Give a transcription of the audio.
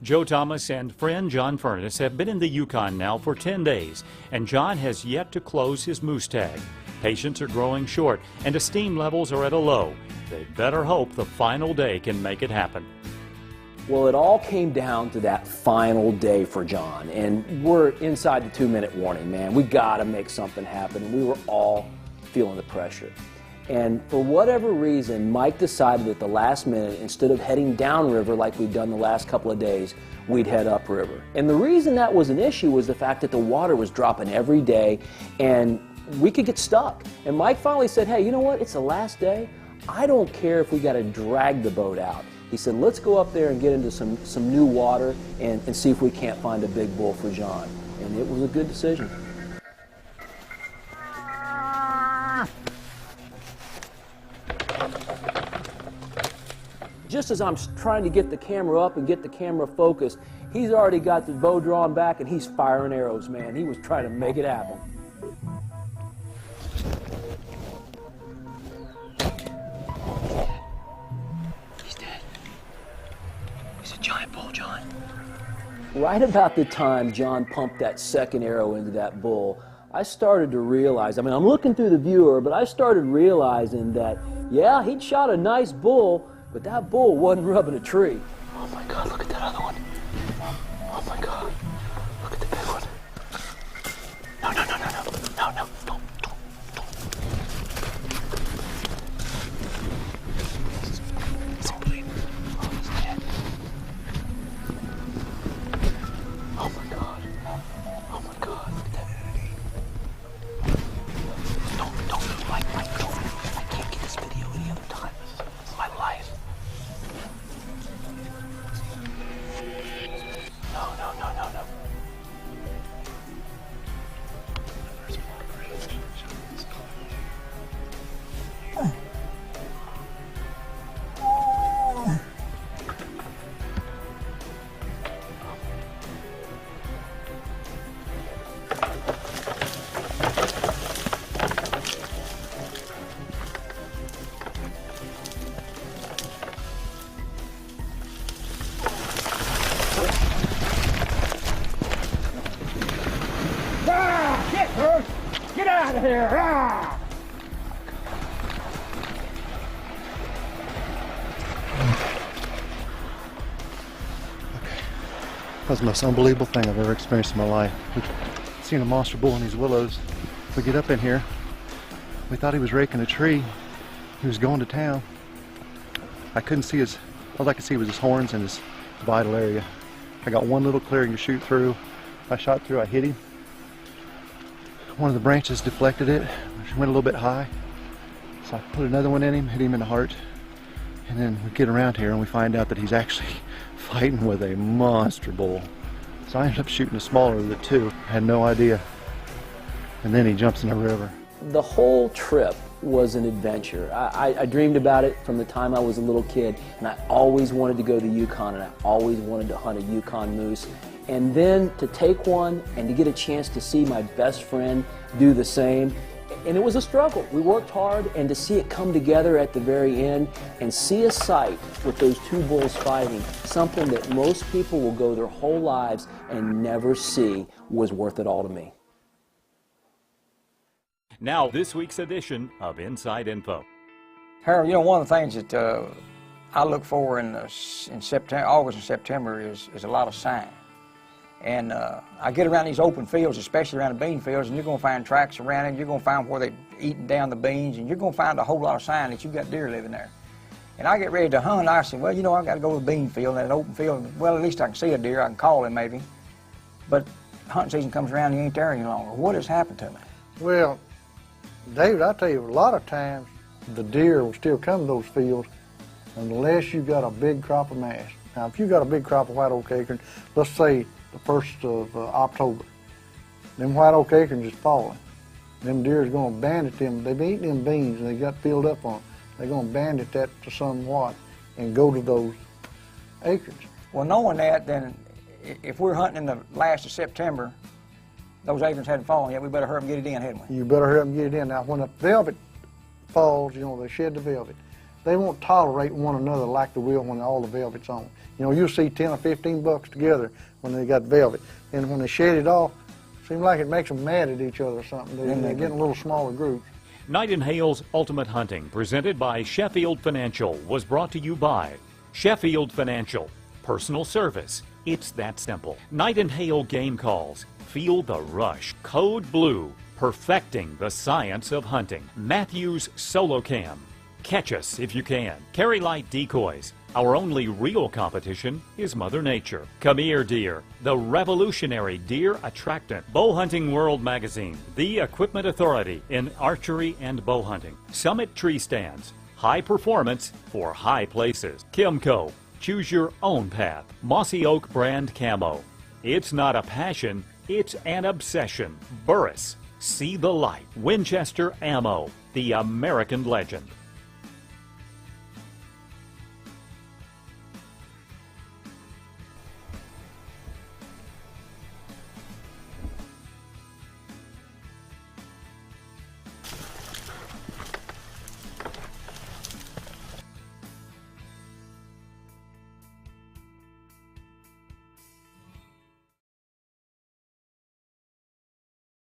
Joe Thomas and friend John Furness have been in the Yukon now for 10 days, and John has yet to close his moose tag. Patients are growing short, and esteem levels are at a low. They better hope the final day can make it happen. Well, it all came down to that final day for John, and we're inside the 2-minute warning, man. We got to make something happen, and we were all feeling the pressure. And for whatever reason, Mike decided at the last minute, instead of heading downriver like we'd done the last couple of days, we'd head upriver. And the reason that was an issue was the fact that the water was dropping every day, and we could get stuck. And Mike finally said, hey, you know what? It's the last day. I don't care if we got to drag the boat out. He said, let's go up there and get into some new water and see if we can't find a big bull for John. And it was a good decision. Just as I'm trying to get the camera up and get the camera focused, he's already got the bow drawn back and he's firing arrows, man. He was trying to make it happen. Giant bull, John. Right about the time John pumped that second arrow into that bull, I started to realize, I mean, I'm looking through the viewer, but I started realizing that, yeah, he'd shot a nice bull, but that bull wasn't rubbing a tree. Oh my God, look at that other one. Oh my God, look at the big one. No, no, no, no, no, no, no, don't. He's bleeding. Oh, he's dead. Oh my God. Oh my God. Look at that. Don't move, Mike, don't move. I can't get this video any other time. It's my life. No, no, no, no, no. Get out of here! Ah! Okay. That was the most unbelievable thing I've ever experienced in my life. We've seen a monster bull in these willows. We get up in here. We thought he was raking a tree. He was going to town. I couldn't see his, all I could see was his horns and his vital area. I got one little clearing to shoot through. I shot through, I hit him. One of the branches deflected it, went a little bit high. So I put another one in him, hit him in the heart. And then we get around here and we find out that he's actually fighting with a monster bull. So I ended up shooting a smaller of the two. I had no idea. And then he jumps in the river. The whole trip was an adventure. I dreamed about it from the time I was a little kid, and I always wanted to go to Yukon, and I always wanted to hunt a Yukon moose. And then to take one and to get a chance to see my best friend do the same, and it was a struggle. We worked hard, and to see it come together at the very end and see a sight with those two bulls fighting, something that most people will go their whole lives and never see, was worth it all to me. Now, this week's edition of Inside Info. Harold, you know, one of the things that I look for in September, August and September is a lot of sign. And I get around these open fields, especially around the bean fields, and you're going to find tracks around it. You're going to find where they're eating down the beans, and you're going to find a whole lot of sign that you've got deer living there. And I get ready to hunt. I say, well, you know, I've got to go to the bean field, and an open field. Well, at least I can see a deer. I can call him maybe. But hunting season comes around, and he ain't there any longer. What has happened to me? Well, David, I tell you, a lot of times the deer will still come to those fields unless you've got a big crop of mass. Now, if you've got a big crop of white oak acorn, let's say the 1st of October, them white oak acorns is falling. Them deer is going to bandit them. They've been eating them beans and they got filled up on them. They're going to bandit that to somewhat and go to those acorns. Well, knowing that, then if we're hunting in the last of September, those acorns hadn't fallen yet, we better hurry up and get it in, hadn't we? You better hurry up and get it in. Now, when the velvet falls, you know, they shed the velvet. they won't tolerate one another like they will when all the velvet's on. You know, you'll see 10 or 15 bucks together when they got velvet. And when they shed it off, it seems like it makes them mad at each other or something. They get in a little smaller group. Knight and Hale's Ultimate Hunting, presented by Sheffield Financial, was brought to you by Sheffield Financial. Personal service. It's that simple. Knight and Hale Game Calls. Feel the rush. Code Blue. Perfecting the science of hunting. Matthews Solo Cam. Catch us if you can. Carry light decoys. Our only real competition is Mother Nature. Come here, deer. The revolutionary deer attractant. Bow Hunting World Magazine. The equipment authority in archery and bow hunting. Summit Tree Stands. High performance for high places. Kimco. Choose your own path. Mossy Oak brand camo. It's not a passion, it's an obsession. Burris. See the light. Winchester Ammo. The American legend.